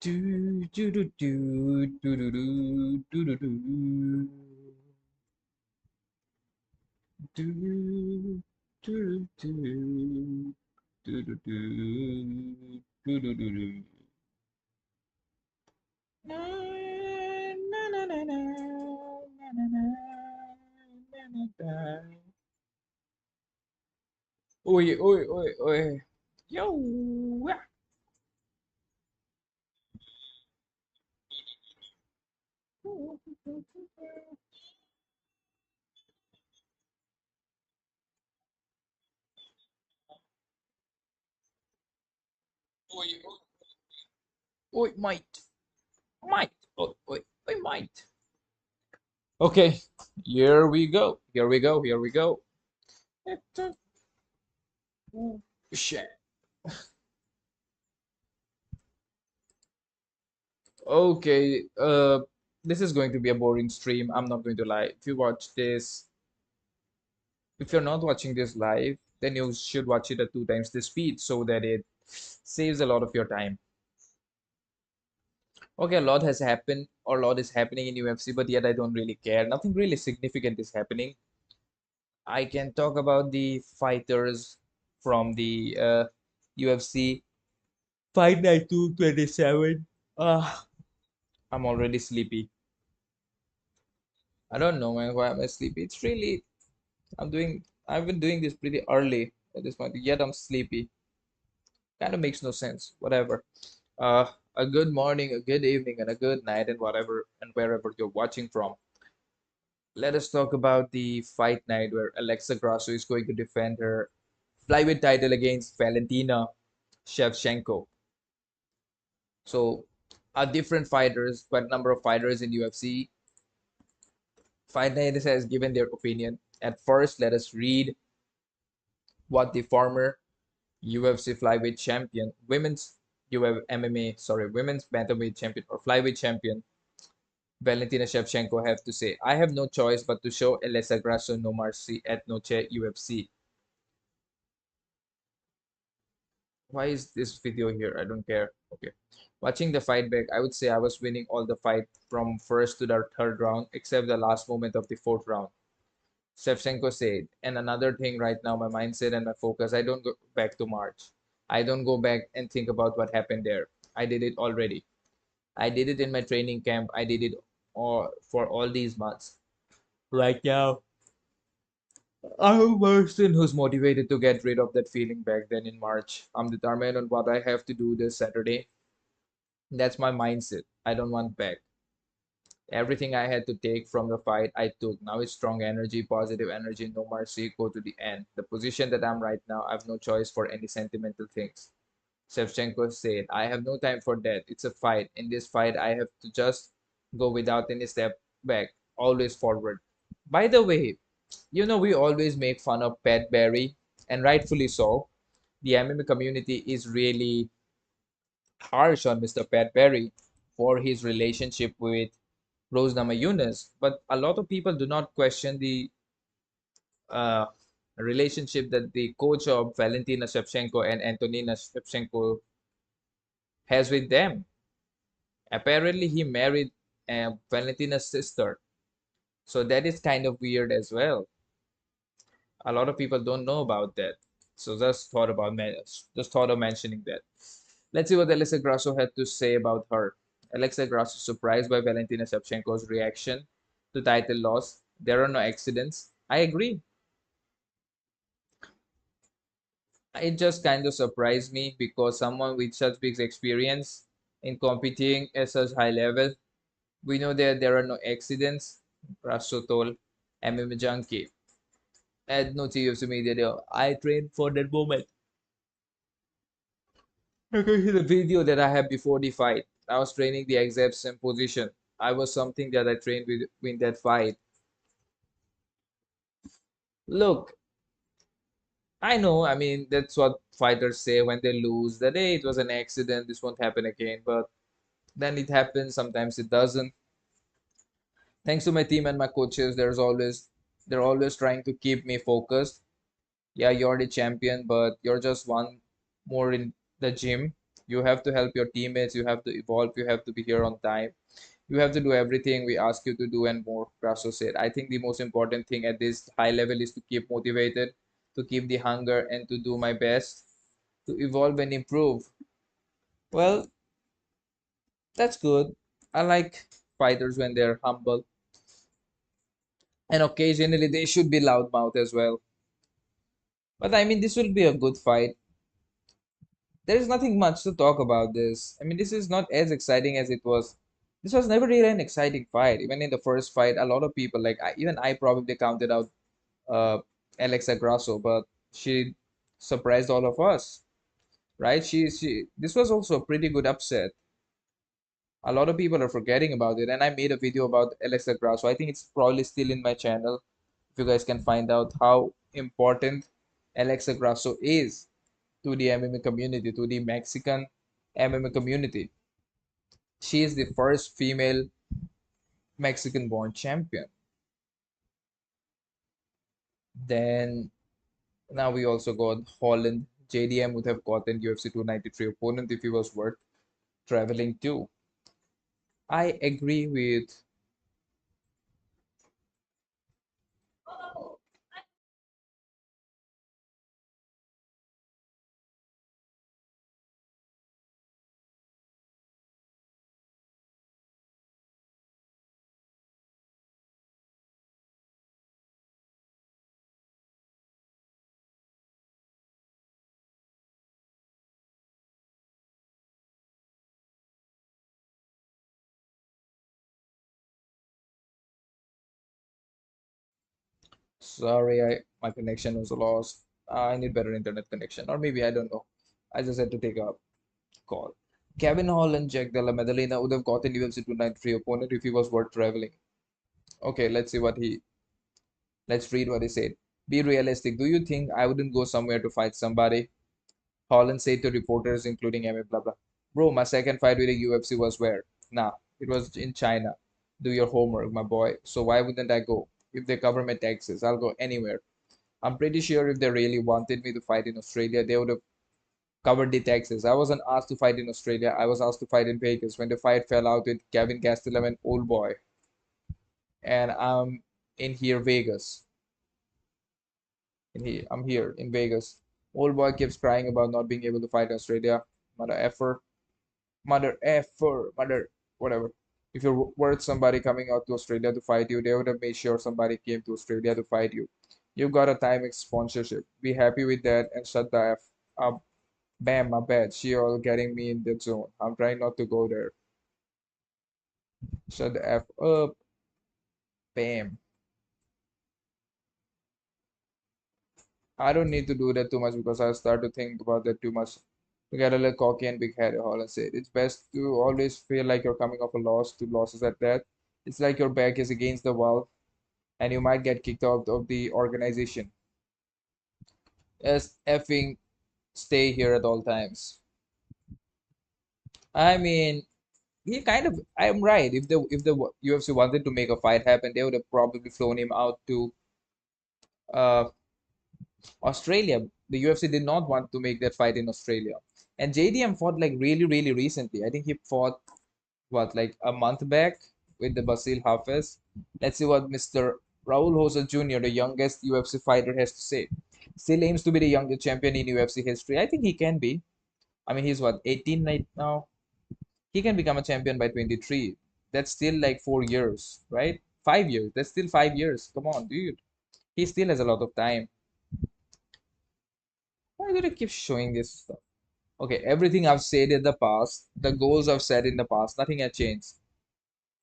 Do do do do do do do do do do do do do do do do do do do do. Na na na na na na na na na na na. Oi, oi, oi, oi. Yo. Oi, oi, oi, mate. Mate. Oi, oi, oi, mate. Okay, here we go. Here we go. Here we go. Shit. Okay, this is going to be a boring stream. I'm not going to lie. If you're not watching this live, then you should watch it at two times the speed so that it saves a lot of your time. Okay, a lot has happened or a lot is happening in UFC, but yet I don't really care. Nothing really significant is happening. I can talk about the fighters from the UFC Fight Night 227. I'm already sleepy. I don't know, man, why am I sleepy? I've been doing this pretty early at this point, yet I'm sleepy. Kind of makes no sense. Whatever. Uh, a good morning, a good evening, and a good night, and whatever and wherever you're watching from. Let us talk about the fight night where Alexa Grasso is going to defend her flyweight title against Valentina Shevchenko. So, different fighters, quite a number of fighters in UFC. Fight night has given their opinion. At first, let us read what the former UFC flyweight champion, women's bantamweight champion or flyweight champion Valentina Shevchenko have to say. I have no choice but to show Elisa Grasso no mercy at Noche UFC. Why is this video here? I don't care. Okay. Watching the fight back, I would say I was winning all the fight from first to the third round, except the last moment of the fourth round. Shevchenko said, and another thing right now, my mindset and my focus, I don't go back to March. I don't go back and think about what happened there. I did it already. I did it in my training camp. I did it for all these months. Right now, I'm a person who's motivated to get rid of that feeling back then in March. I'm determined on what I have to do this Saturday. That's my mindset. I don't want back. Everything I had to take from the fight, I took. Now it's strong energy, positive energy, no mercy, go to the end. The position that I'm right now, I have no choice for any sentimental things. Shevchenko said, I have no time for that. It's a fight. In this fight, I have to just go without any step back, always forward. By the way, we always make fun of Pat Barry, and rightfully so. The MMA community is really harsh on Mr. Pat Barry for his relationship with Rose Namajunas, but a lot of people do not question the uh, relationship that the coach of Valentina Shevchenko and Antonina Shevchenko has with them. Apparently, he married Valentina's sister, so that is kind of weird as well. A lot of people don't know about that, so just thought of mentioning that. Let's see what Alexa Grasso had to say about her. Alexa Grasso surprised by Valentina Shevchenko's reaction to title loss. There are no accidents. I agree. It just kind of surprised me because someone with such big experience in competing at such high level, we know that there are no accidents. Grasso told MMA Junkie. Add no to UFC Media Day. I trained for that moment. Okay, the video that I had before the fight. I was training the exact same position. I was something that I trained with in that fight. Look, I know, I mean, that's what fighters say when they lose, that hey, it was an accident, this won't happen again. But then it happens, sometimes it doesn't. Thanks to my team and my coaches, they're always trying to keep me focused. Yeah, you're the champion, but you're just one more in the gym. You have to help your teammates, you have to evolve, you have to be here on time. You have to do everything we ask you to do and more, Grasso said. I think the most important thing at this high level is to keep motivated, to keep the hunger, and to do my best to evolve and improve. Well, that's good. I like fighters when they're humble, and occasionally they should be loudmouth as well. But I mean, this will be a good fight. There is nothing much to talk about this. I mean, this is not as exciting as it was. This was never really an exciting fight. Even in the first fight, a lot of people, like even I probably counted out uh, Alexa Grasso, but she surprised all of us, right? She. This was also a pretty good upset. A lot of people are forgetting about it, and I made a video about Alexa Grasso. I think it's probably still in my channel. If you guys can find out how important Alexa Grasso is to the MMA community, to the Mexican MMA community. She is the first female Mexican born champion. Then now we also got Holland. JDM would have gotten UFC 293 opponent if he was worth traveling to. I agree with. Sorry, my connection was lost. I need better internet connection, or maybe I don't know. I just had to take a call. Kevin Hall and Jack Della Maddalena would have gotten UFC 293 opponent if he was worth traveling. Okay, let's read what he said. Be realistic. Do you think I wouldn't go somewhere to fight somebody? Holland said to reporters, including MMA, blah blah. Bro, my second fight with the UFC was where? Nah, it was in China. Do your homework, my boy. So why wouldn't I go? If they cover my taxes, I'll go anywhere. I'm pretty sure if they really wanted me to fight in Australia, they would have covered the taxes. I wasn't asked to fight in Australia. I was asked to fight in Vegas when the fight fell out with Gavin Gastelum and Old Boy. And I'm in here, Vegas. I'm here in Vegas. Old Boy keeps crying about not being able to fight in Australia. Mother effer, mother effer, mother whatever. If you're worth somebody coming out to Australia to fight you, they would have made sure somebody came to Australia to fight you. You've got a Timex sponsorship. Be happy with that and shut the F up. Bam, my bad. She all getting me in that zone. I'm trying not to go there. Shut the F up. Bam. I don't need to do that too much because I start to think about that too much. To get a little cocky and big headed, Holland said. It's best to always feel like you're coming off a loss, two losses at that. It's like your back is against the wall and you might get kicked out of the organization. Just effing stay here at all times. I mean, he kind of. I'm right. If the UFC wanted to make a fight happen, they would have probably flown him out to uh, Australia. The UFC did not want to make that fight in Australia. And JDM fought like really, really recently. I think he fought what like a month back with the Basil Hafez. Let's see what Mr. Raul Hosa Jr., the youngest UFC fighter, has to say. Still aims to be the youngest champion in UFC history. I think he can be. I mean, he's what 18 right now. He can become a champion by 23. That's still like 4 years, right? 5 years. That's still 5 years. Come on, dude. He still has a lot of time. Why do they keep showing this stuff? Okay, everything I've said in the past, the goals I've said in the past, nothing has changed.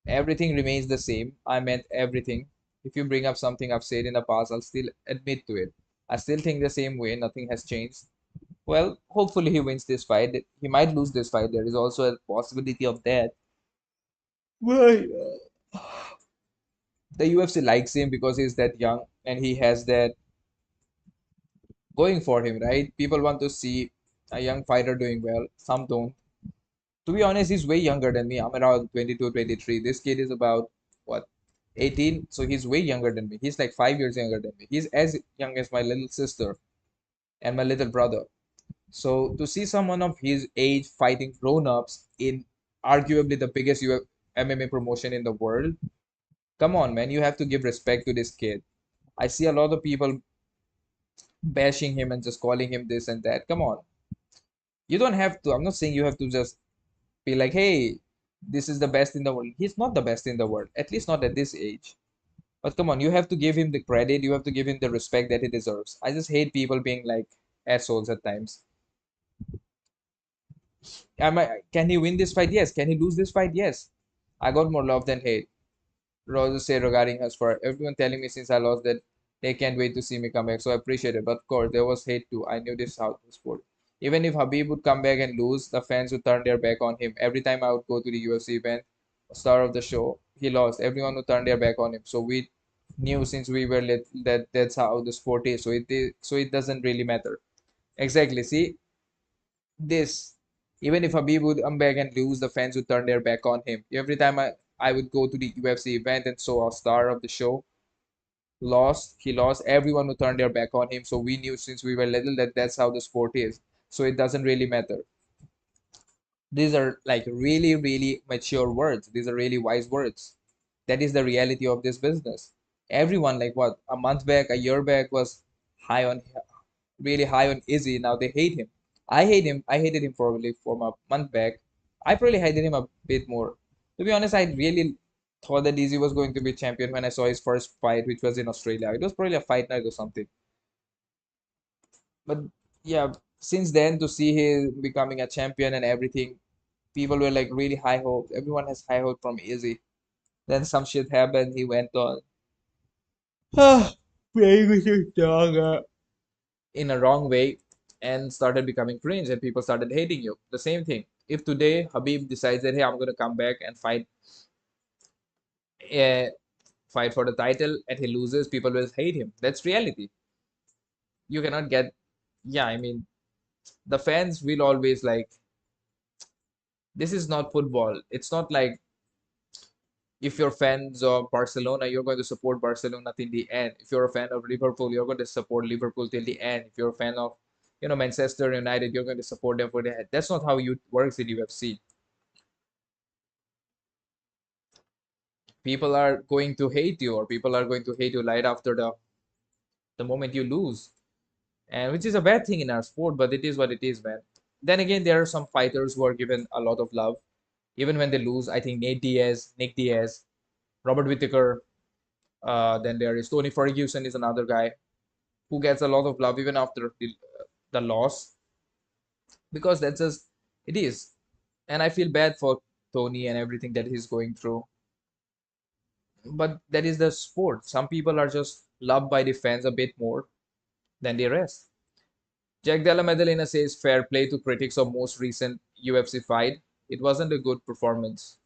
Everything remains the same. I meant everything. If you bring up something I've said in the past, I'll still admit to it. I still think the same way. Nothing has changed. Well, hopefully he wins this fight. He might lose this fight. There is also a possibility of that. Why? The UFC likes him because he's that young and he has that going for him, right? People want to see a young fighter doing well. Some don't. To be honest, he's way younger than me. I'm around 22, 23. This kid is about what, 18? So he's way younger than me. He's like 5 years younger than me. He's as young as my little sister and my little brother. So to see someone of his age fighting grown-ups in arguably the biggest MMA promotion in the world, come on, man, you have to give respect to this kid. I see a lot of people bashing him and just calling him this and that. Come on. You don't have to. I'm not saying you have to just be like, hey, this is the best in the world. He's not the best in the world, at least not at this age. But come on, you have to give him the credit. You have to give him the respect that he deserves. I just hate people being like assholes at times. Can he win this fight? Yes. Can he lose this fight? Yes. I got more love than hate. Roses say regarding us for everyone telling me since I lost that they can't wait to see me come back. So I appreciate it. But of course, there was hate too. I knew this is how the sport. Even if Habib would come back and lose, the fans would turn their back on him. Every time I would go to the UFC event, star of the show, he lost. Everyone would turn their back on him. So we knew since we were that that's how the sport is. So it doesn't really matter. Exactly. See this. Even if Habib would come back and lose, the fans would turn their back on him. Every time I would go to the UFC event and saw a star of the show he lost, everyone would turn their back on him. So we knew since we were little that that's how the sport is. So it doesn't really matter. These are like really, really mature words. These are really wise words. That is the reality of this business. Everyone, like what, a month back, a year back, was high on really high on Izzy. Now they hate him. I hate him. I hated him probably from a month back. I probably hated him a bit more. To be honest, I really thought that Izzy was going to be champion when I saw his first fight, which was in Australia. It was probably a fight night or something. But yeah, since then to see him becoming a champion and everything, people were like really high hope. Everyone has high hope from Izzy. Then some shit happened. He went on playing with his dog in a wrong way and started becoming cringe, and people started hating you. The same thing. If today Habib decides that hey, I'm gonna come back and uh, fight for the title, and he loses, people will hate him. That's reality. You cannot get. Yeah, I mean, the fans will always like. This is not football. It's not like if you're fans of Barcelona, you're going to support Barcelona till the end. If you're a fan of Liverpool, you're going to support Liverpool till the end. If you're a fan of, Manchester United, you're going to support them for the end. That's not how it works in UFC. People are going to hate you, or people are going to hate you right after the moment you lose, and which is a bad thing in our sport, but it is what it is, man. Then again, there are some fighters who are given a lot of love, even when they lose. I think Nick Diaz, Robert Whittaker. Then there is Tony Ferguson is another guy who gets a lot of love even after the loss, because that's just it is. And I feel bad for Tony and everything that he's going through. But that is the sport. Some people are just loved by the fans a bit more than the rest. Jack Della Maddalena says fair play to critics of most recent UFC fight. It wasn't a good performance.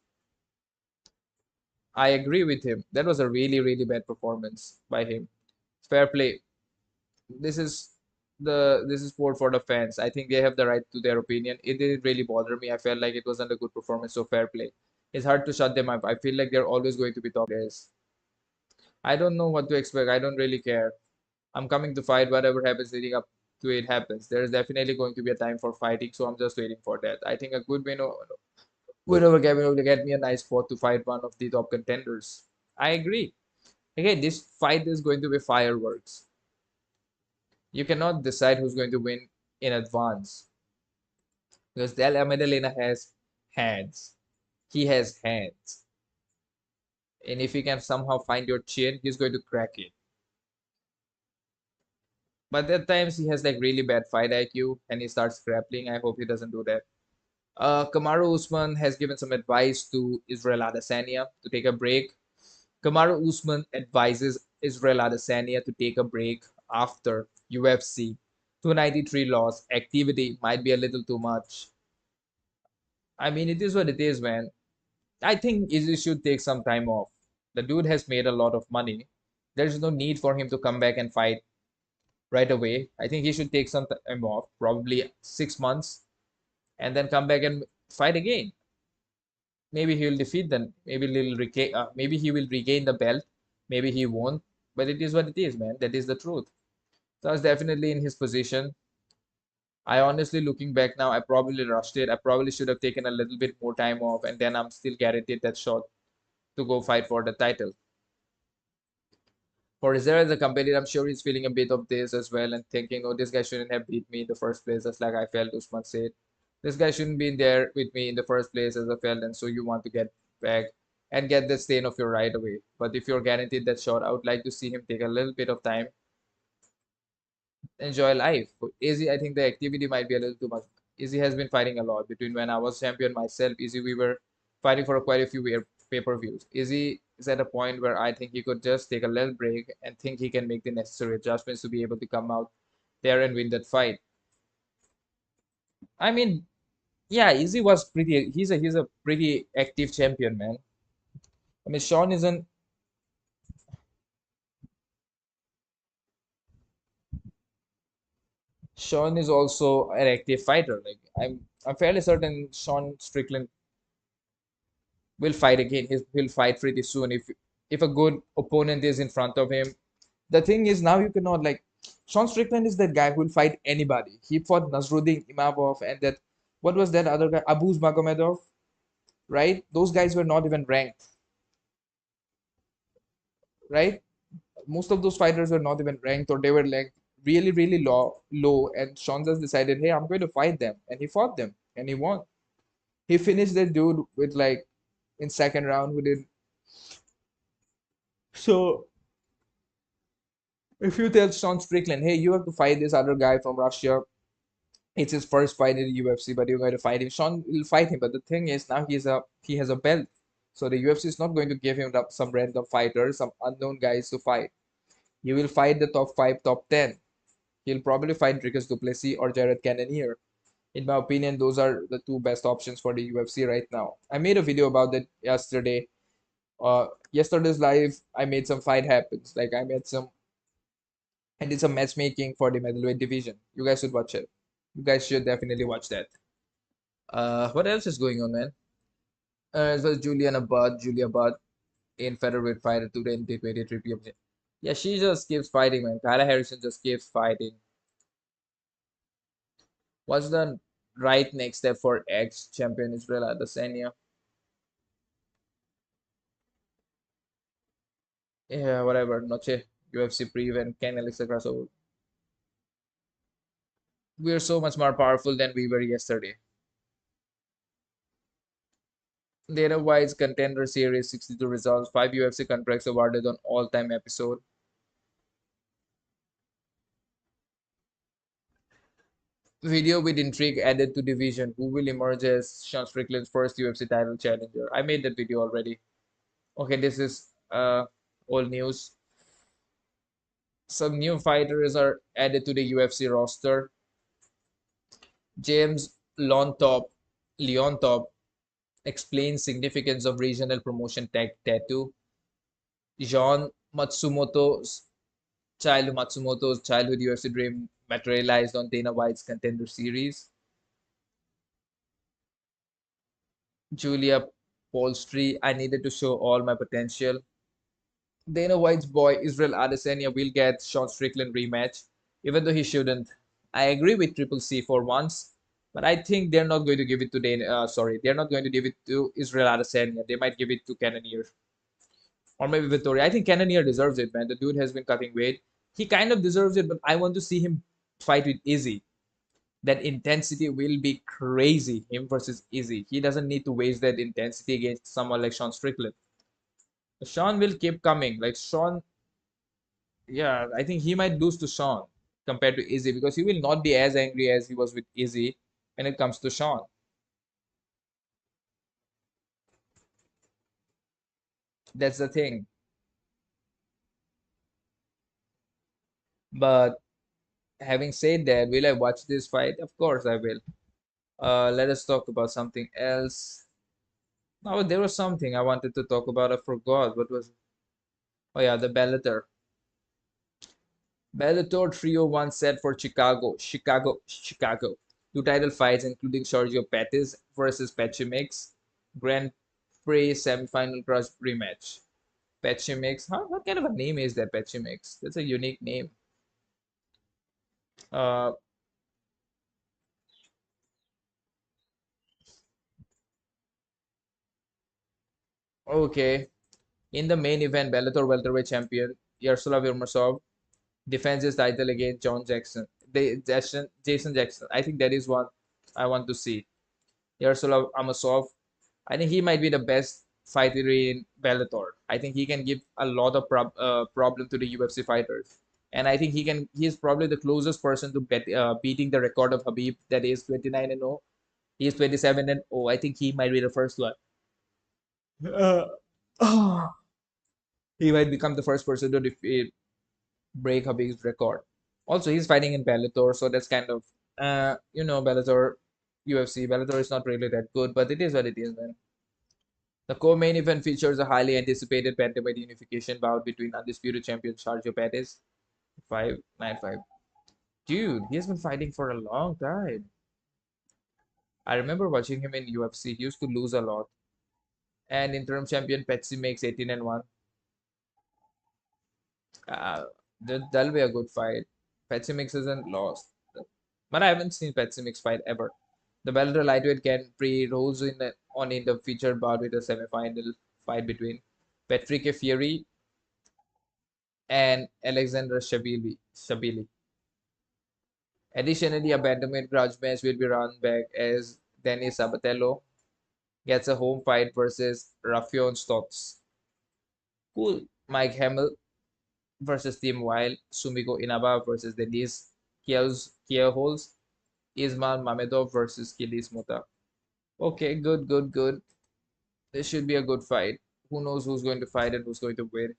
I agree with him. That was a really, really bad performance by him. Fair play. This is this is sport for the fans. I think they have the right to their opinion. It didn't really bother me. I felt like it wasn't a good performance, so fair play. It's hard to shut them up. I feel like they're always going to be top players. I don't know what to expect. I don't really care. I'm coming to fight. Whatever happens leading up to it happens. There's definitely going to be a time for fighting, so I'm just waiting for that. I think a good win over Gavin will get me a nice spot to fight one of the top contenders. I agree. Again, this fight is going to be fireworks. You cannot decide who's going to win in advance because Del Medellina has hands. He has hands. And if he can somehow find your chin, he's going to crack it. But at times he has like really bad fight IQ and he starts grappling. I hope he doesn't do that. Kamaru Usman has given some advice to Israel Adesanya to take a break. Kamaru Usman advises Israel Adesanya to take a break after UFC 293 loss. Activity might be a little too much. I mean, it is what it is, man. I think Izzy should take some time off. The dude has made a lot of money. There's no need for him to come back and fight right away. I think he should take some time off, probably 6 months, and then come back and fight again. Maybe he will defeat them. Maybe he will regain the belt. Maybe he won't. But it is what it is, man. That is the truth. So I was definitely in his position. I honestly, looking back now, I probably rushed it. I probably should have taken a little bit more time off, and then I'm still guaranteed that shot to go fight for the title. For Rizera as a competitor, I'm sure he's feeling a bit of this as well and thinking, oh, this guy shouldn't have beat me in the first place, just like I felt Usman said. This guy shouldn't be there with me in the first place as I felt, and so you want to get back and get the stain of your right away. But if you're guaranteed that shot, I would like to see him take a little bit of time, enjoy life. For Izzy, I think the activity might be a little too much. Izzy has been fighting a lot between when I was champion myself. Izzy, we were fighting for quite a few pay-per-views. Izzy is at a point where I think he could just take a little break and think he can make the necessary adjustments to be able to come out there and win that fight. I mean, yeah, Izzy was pretty. He's a pretty active champion, man. I mean, Sean is also an active fighter. Like I'm fairly certain Sean Strickland will fight again. He'll fight pretty soon if a good opponent is in front of him. The thing is now you cannot like Sean Strickland is that guy who will fight anybody. He fought Nasruddin Imavov and that what was that other guy Abuz Magomedov, right? Those guys were not even ranked, right? Most of those fighters were not even ranked or they were like really low. And Sean just decided, hey, I'm going to fight them, and he fought them and he won. He finished that dude with like in second round who did so. If you tell Sean Strickland, hey, you have to fight this other guy from Russia, it's his first fight in the UFC, but you're going to fight him. Sean will fight him, but the thing is now he has a belt, so the UFC is not going to give him some random fighters, some unknown guys to fight. He will fight the top five, top 10. He'll probably fight Dricus Duplessis or Jared Cannonier. In my opinion, those are the two best options for the UFC right now. I made a video about that yesterday. Yesterday's live, I made some fight happens. Like I did some matchmaking for the middleweight division. You guys should watch it. You guys should definitely watch that. What else is going on, man? It was Julia Budd in featherweight fighter today in the 23 p.m. Yeah, she just keeps fighting, man. Kyla Harrison just keeps fighting. What's the right next step for ex-champion Israel Adesanya? Yeah, whatever. Noche, UFC pre-event, Ken Alexa Grasso. We are so much more powerful than we were yesterday. Data wise, Contender Series 62 results, 5 UFC contracts awarded on all-time episode. Video with intrigue added to division. Who will emerge as Sean Strickland's first UFC title challenger? I made that video already. Okay, this is old news. Some new fighters are added to the UFC roster. James Leontop explains significance of regional promotion tag tattoo. Jean Matsumoto's childhood UFC dream materialized on Dana White's Contender Series. Julia Polstri, I needed to show all my potential. Dana White's boy Israel Adesanya will get Sean Strickland rematch, even though he shouldn't. I agree with Triple C for once, but I think they're not going to give it to they're not going to give it to Israel Adesanya. They might give it to Cannonier or maybe Vettori. I think Cannonier deserves it, man. The dude has been cutting weight. He kind of deserves it, but I want to see him fight with Izzy. That intensity will be crazy. Him versus Izzy. He doesn't need to waste that intensity against someone like Sean Strickland. Sean will keep coming. Like Sean, yeah, I think he might lose to Sean compared to Izzy because he will not be as angry as he was with Izzy when it comes to Sean. That's the thing. But having said that, will I watch this fight? Of course I will. Let us talk about something else. Oh, there was something I wanted to talk about. I forgot what was. Oh yeah, the Bellator. Bellator 301 set for Chicago. Two title fights, including Sergio Pettis versus Pechimix. Grand Prix semifinal cross rematch. Pechimix. Huh? What kind of a name is that, Pechimix? That's a unique name. Uh, Okay. In the main event, Bellator welterweight champion Yaroslav Yurmasov defends his title against John Jackson. Jason Jackson. I think that is what I want to see. Yaroslav Amasov. I think he might be the best fighter in Bellator. I think he can give a lot of problem to the UFC fighters, and I think He's probably the closest person to beating the record of Habib, that is 29 and 0. He is 27 and 0. I think he might be the first one. Uh, he might become the first person to break Habib's record. Also, he's fighting in Bellator, so that's kind of Bellator, UFC. Bellator is not really that good, but it is what it is, man. The co-main event features a highly anticipated bantamweight unification bout between undisputed champion Sergio Pettis, 595. Dude, he has been fighting for a long time. I remember watching him in UFC. He used to lose a lot. And interim champion Petsy makes 18 and 1. Uh, that'll be a good fight. Petsy Mix isn't lost. But I haven't seen Petsy Mix fight ever. The Bellator lightweight Grand Prix rose in the featured bout with a semi-final fight between Patrick Fury and Alexander Shabili. Additionally, a bantamweight grudge match will be run back as Denis Sabatello gets a home fight versus Rafion Stotts. Cool. Mike Hamill versus Tim Weil. Sumiko Inaba versus Denis Kieholz. Ismail Mamedov versus Kilis Muta. Okay, good, good, good. This should be a good fight. Who knows who's going to fight and who's going to win?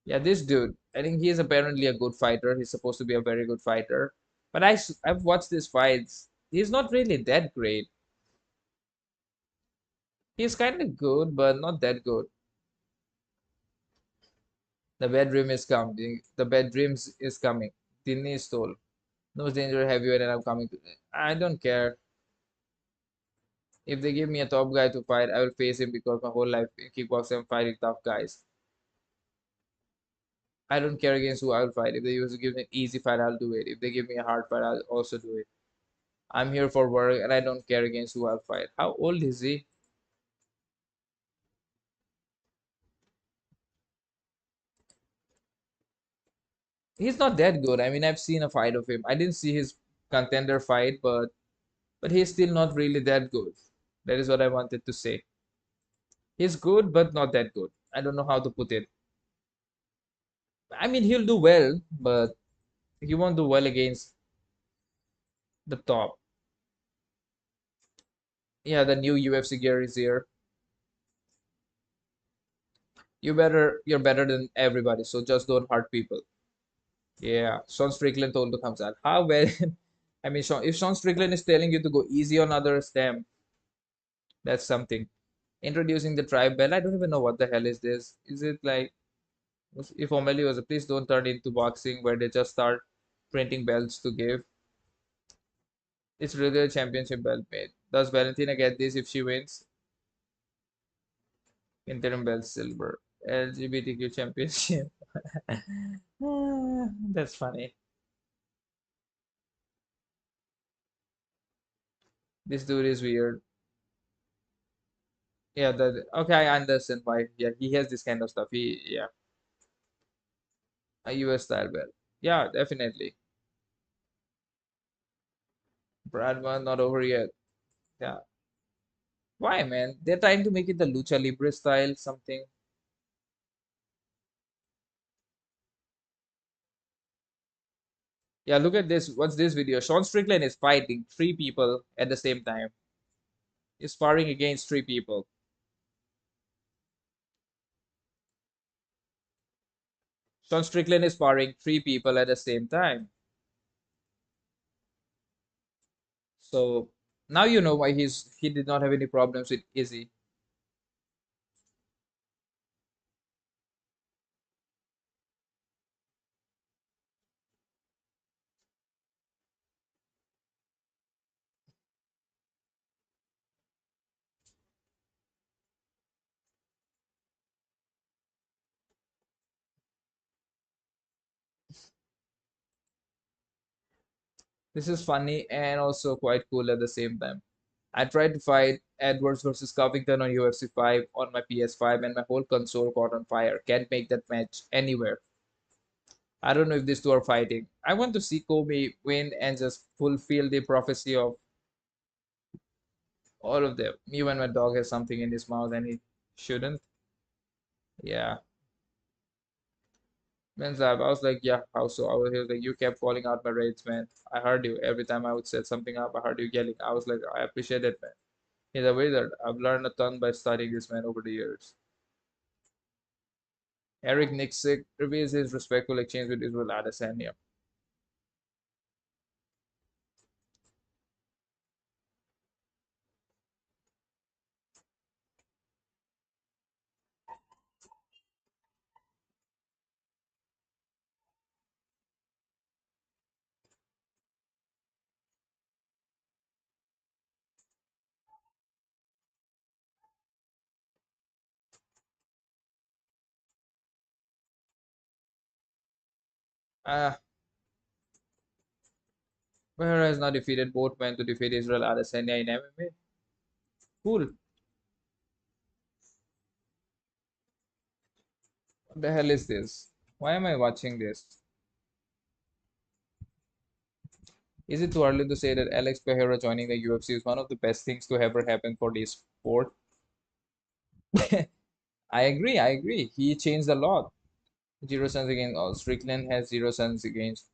Yeah, this dude, I think he is apparently a good fighter. He's supposed to be a very good fighter. But I've watched his fights. He's not really that great. He's kind of good, but not that good. The bad dream is coming. The bad dreams is coming. Dinny stole. No danger heavyweight and I'm coming to. I don't care. If they give me a top guy to fight, I will face him because my whole life in kickboxing I'm fighting tough guys. I don't care against who I will fight. If they used to give me an easy fight, I'll do it. If they give me a hard fight, I'll also do it. I'm here for work and I don't care against who I'll fight. How old is he? He's not that good. I mean, I've seen a fight of him. I didn't see his contender fight, but he's still not really that good. That is what I wanted to say. He's good, but not that good. I don't know how to put it. I mean, he'll do well, but he won't do well against the top. Yeah, the new UFC gear is here. You're better than everybody, so just don't hurt people. Yeah, Sean Strickland told to come out. How well? I mean, if Sean Strickland is telling you to go easy on others, damn, that's something. Introducing the tribe bell. I don't even know what the hell is this. Is it like if O'Malley was a please don't turn into boxing where they just start printing belts to give. It's really a championship belt made. Does Valentina get this if she wins? Interim belt silver. LGBTQ championship. That's funny. This dude is weird. Yeah, okay, I understand why. Yeah, he has this kind of stuff. Yeah, a US style belt. Yeah, definitely. Bradman not over yet. Yeah. Why, man? They're trying to make it the lucha libre style something. Yeah, look at this. What's this video? Sean Strickland is fighting three people at the same time. He's sparring against three people. Sean Strickland is sparring three people at the same time. So now you know why he did not have any problems with Izzy. This is funny and also quite cool at the same time. I tried to fight Edwards versus Covington on UFC 5 on my PS5 and my whole console caught on fire. Can't make that match anywhere. I don't know if these two are fighting. I want to see Kobe win and just fulfill the prophecy of all of them. Me when my dog has something in his mouth and he shouldn't. Yeah. Man, Zab, I was like, yeah, how so? He was like, you kept calling out my raids, man. I heard you. Every time I would set something up, I heard you yelling. I was like, I appreciate it, man. He's a wizard. I've learned a ton by studying this man over the years. Eric Nixick reveals his respectful exchange with Israel Adesanya. Ah, Behra has now defeated both men to defeat Israel Adesanya in MMA. Cool. What the hell is this? Why am I watching this? Is it too early to say that Alex Pereira joining the UFC is one of the best things to ever happen for this sport? I agree. I agree. He changed a lot. Zero sons against all. Strickland has zero sons against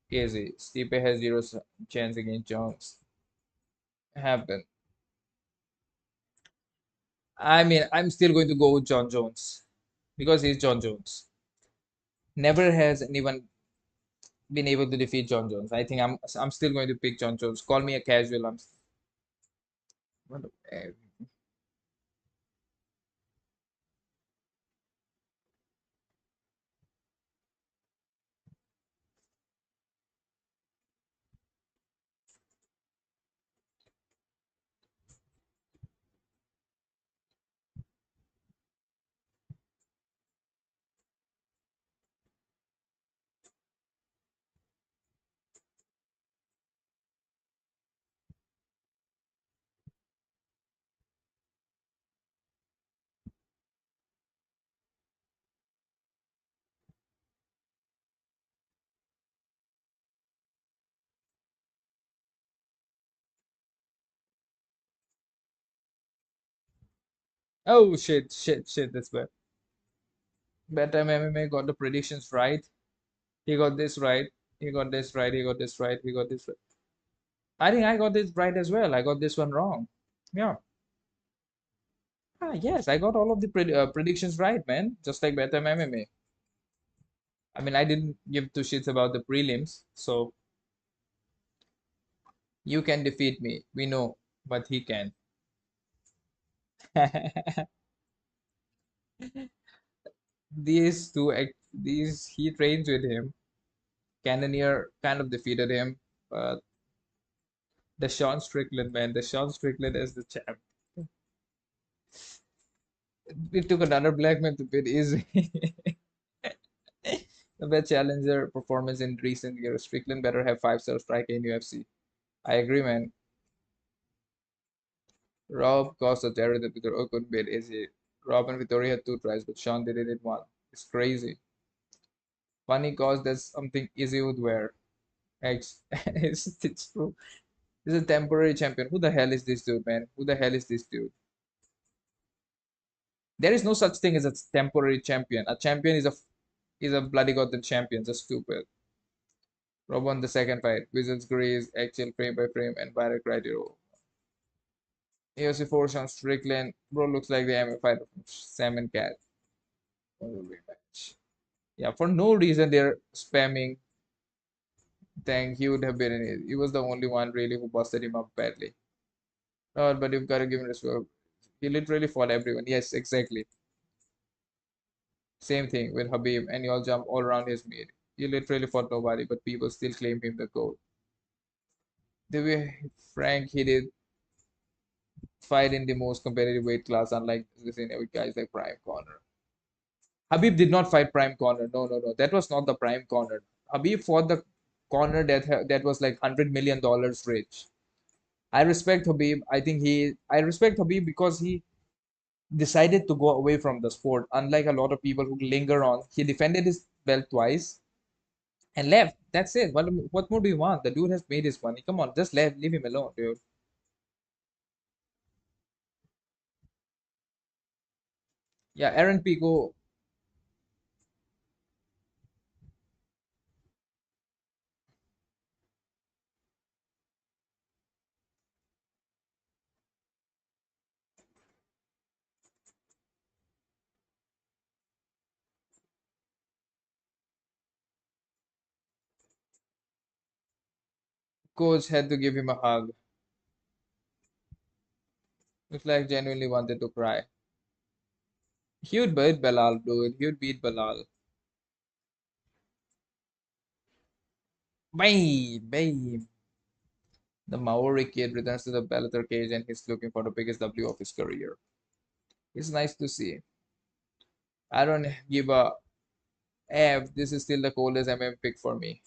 Casey. Stipe has zero chance against Jones. Happen. I mean, I'm still going to go with John Jones because he's John Jones. Never has anyone been able to defeat John Jones. I think I'm still going to pick John Jones. Call me a casual. What Oh shit, shit, shit. That's bad. Bedtime MMA got the predictions right. He got this right. He got this right. He got this right. He got this right. I think I got this right as well. I got this one wrong. Yeah. Ah, yes, I got all of the predictions right, man. Just like Bedtime MMA. I mean, I didn't give two shits about the prelims, so you can defeat me. We know, but he can. These he trains with him. Cannonier kind of defeated him, but the Sean Strickland, man, the Sean Strickland as the champ. It took another black man to beat easy. The best challenger performance in recent years. Strickland better have five-star strike in UFC. I agree, man. Rob caused a terror that Vittori couldn't beat easy. Rob and Vittori had two tries, but Sean did it in one. It's crazy. Funny cause that's something easy would wear. It's true. He's a temporary champion. Who the hell is this dude, man? Who the hell is this dude? There is no such thing as a temporary champion. A champion is a bloody goddamn champion. Just stupid. Rob won the second fight. Wizards Grace, actual frame by frame, and by criteria. UFC 4 Sean Strickland. Bro looks like the MMA fighter from Sam and Cat. Rematch. Yeah, for no reason they're spamming. Thank he would have been in it. He was the only one really who busted him up badly. Oh, but you've got to give him respect. He literally fought everyone. Yes, exactly. Same thing with Habib, and you all jump all around his meat. He literally fought nobody, but people still claim him the GOAT. The way Frank he did fight in the most competitive weight class, unlike this in with guys like Prime Corner. Habib did not fight Prime Corner. No, no, no. That was not the Prime Corner. Habib fought the corner that was like $100 million rich. I respect Habib. I respect Habib because he decided to go away from the sport. Unlike a lot of people who linger on, he defended his belt twice and left. That's it. What more do you want? The dude has made his money. Come on, just leave him alone, dude. Yeah, Aaron Pico, coach had to give him a hug. Looks like genuinely wanted to cry. He would beat Belal, dude. He would beat Belal. Bye, bye. The Maori kid returns to the Bellator cage and he's looking for the biggest W of his career. It's nice to see. I don't give a F. This is still the coldest MM pick for me.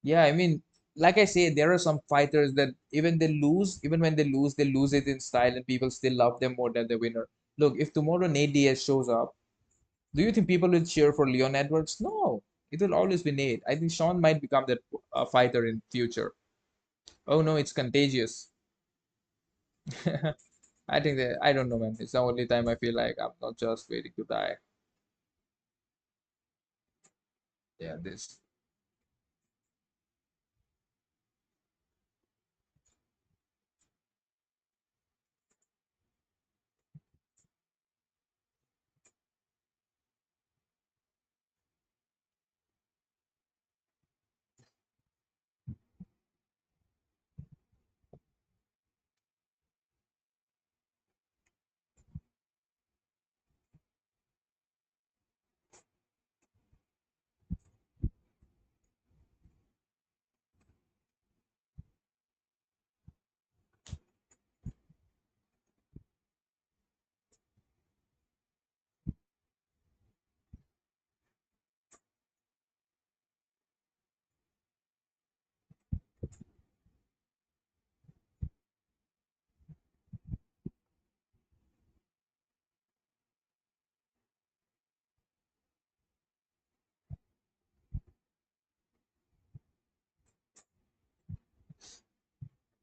Yeah, I mean, like I say, there are some fighters that even when they lose it in style, and people still love them more than the winner. Look, if tomorrow Nate Diaz shows up, do you think people will cheer for Leon Edwards? No, it will always be Nate. I think Sean might become that fighter in future. Oh no, it's contagious. I think that I don't know, man. It's the only time I feel like I'm not just waiting to die. Yeah, this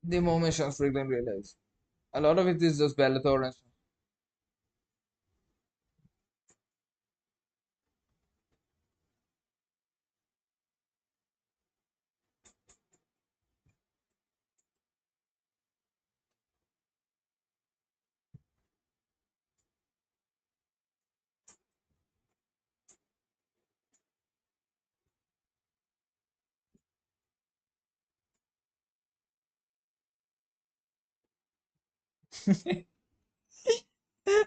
the moment Sean Strickland realized. A lot of it is just Bellator and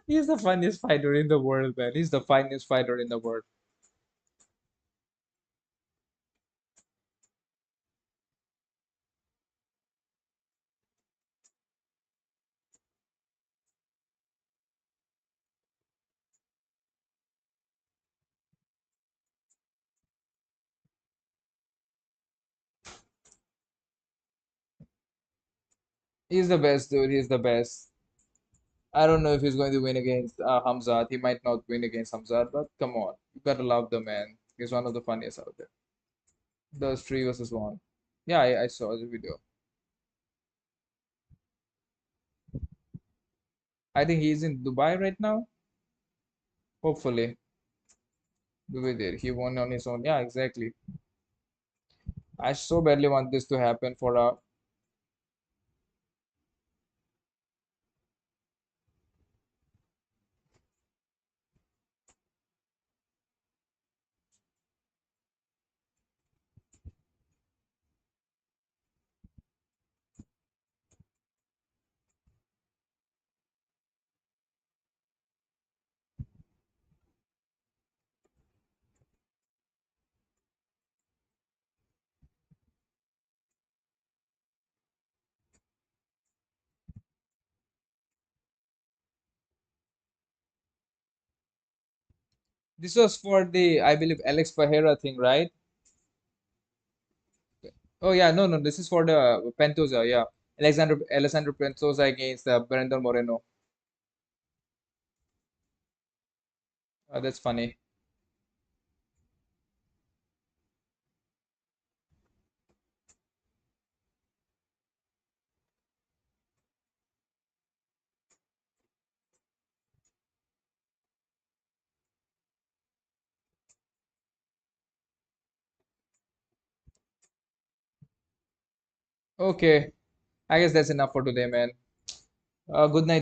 he's the funniest fighter in the world, man. He's the funniest fighter in the world. He's the best, dude. He's the best. I don't know if he's going to win against Hamzat. He might not win against Hamzat, but come on. You gotta love the man. He's one of the funniest out there. Those three versus one. Yeah, I saw the video. I think he's in Dubai right now. Hopefully. Dubai there. He won on his own. Yeah, exactly. I so badly want this to happen for a. This was for the, I believe, Alex Pereira thing, right? Oh yeah, no, no, this is for the Pentosa, yeah. Alessandro Pentosa against Brandon Moreno. That's funny. Okay, I guess that's enough for today, man. Good night.